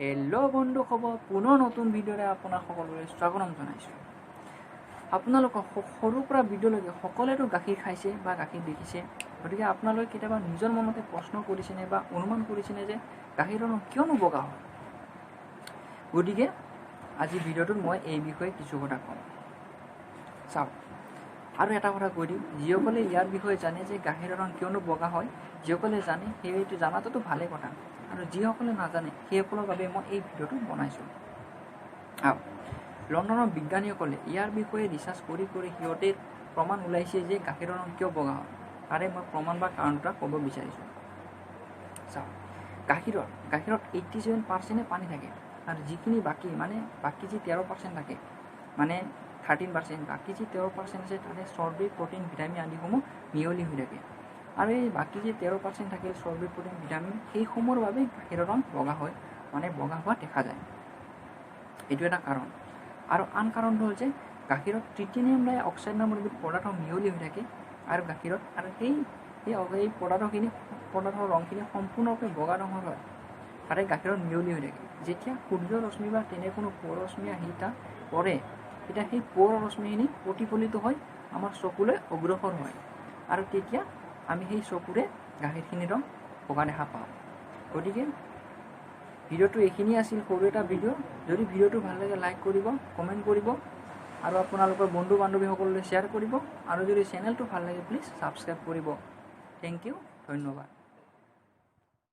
Hello' বন্ধু খবৰ পুনৰ নতুন ভিডিঅ'ৰে আপোনাক সকলোৰে স্বাগতম জনাইছোঁ। আপোনালোকক সৰুৰ পৰা ভিডিঅ'লৈকে সকলোৱেতো গাখীৰ খাইছে বা গাখীৰ দেখিছে, গতিকে আপোনালোকে কেতিয়াবা নিজৰ মনতে প্ৰশ্ন কৰিছেনে বা অনুমান কৰিছেনে যে গাখীৰৰ ৰং কিয়নো বগা হয়। গতিকে আজি ভিডিঅ'টোত মই এই বিষয়ে কিছু কথা ক'ম। চাওক, আৰু এটা কথা কৈ দিওঁ, যিসকলে ইয়াৰ বিষয়ে জানে যে গাখীৰৰ ৰং কিয়নো বগা হয়, যিসকলে জানে সেইটো জনাটোতো ভালেই কথা, আৰু যিসকলে নাজানে সেইসকলৰ বাবে মই এই ভিডিঅ'টো বনাইছোঁ। লণ্ডনৰ বিজ্ঞানীসকলে ইয়াৰ বিষয়ে ৰিচাৰ্চ কৰি সিহঁতে প্ৰমাণ ওলাইছে যে গাখীৰৰ ৰং কিয় বগা হয়। তাৰে মই প্ৰমাণ বা কাৰণ এটা ক'ব বিচাৰিছোঁ। চাওক, গাখীৰত 87% পানী থাকে, আৰু যিখিনি বাকী যি 13% থাকে, মানে 13%, বাকী যি 13% আছে তাতে চৰ্বি, প্ৰটিন, ভিটামিন আদিসমূহ মিহলি হৈ থাকে। আৰু এই বাকী যি 13% থাকে চৰ্বি, প্ৰটিন, ভিটামিন, সেইসমূহৰ বাবে গাখীৰৰ ৰং বগা হয়, বগা হোৱা দেখা যায়। এইটো এটা কাৰণ। আৰু আন কাৰণটো হ'ল যে গাখীৰত ট্ৰিটিনিয়াম ডাই অক্সাইড নামৰ এবিধ পদাৰ্থ মিহলি হৈ থাকে, আৰু গাখীৰত আৰু সেই পদাৰ্থৰ ৰংখিনি সম্পূৰ্ণৰূপে বগা ৰঙৰ হয়, তাতে গাখীৰত মিহলি হৈ থাকে। যেতিয়া সূৰ্য ৰশ্মি বা তেনে কোনো পোহৰ ৰশ্মি আহি তাত পৰে, তেতিয়া সেই পোহৰ ৰশ্মিখিনি প্ৰতিফলিত হৈ আমাৰ চকুলৈ অগ্ৰসৰ হয়, আৰু তেতিয়া আমি সেই চকুৰে গাখীৰখিনিৰ ৰং বগা দেখা পাওঁ। গতিকে ভিডিঅ'টো এইখিনি আছিল, সৰু এটা ভিডিঅ'। যদি ভিডিঅ'টো ভাল লাগে লাইক কৰিব, কমেণ্ট কৰিব, আৰু আপোনালোকৰ বন্ধু বান্ধৱীসকললৈ শ্বেয়াৰ কৰিব, আৰু যদি চেনেলটো ভাল লাগে প্লিজ ছাবস্ক্ৰাইব কৰিব। থেংক ইউ, ধন্যবাদ।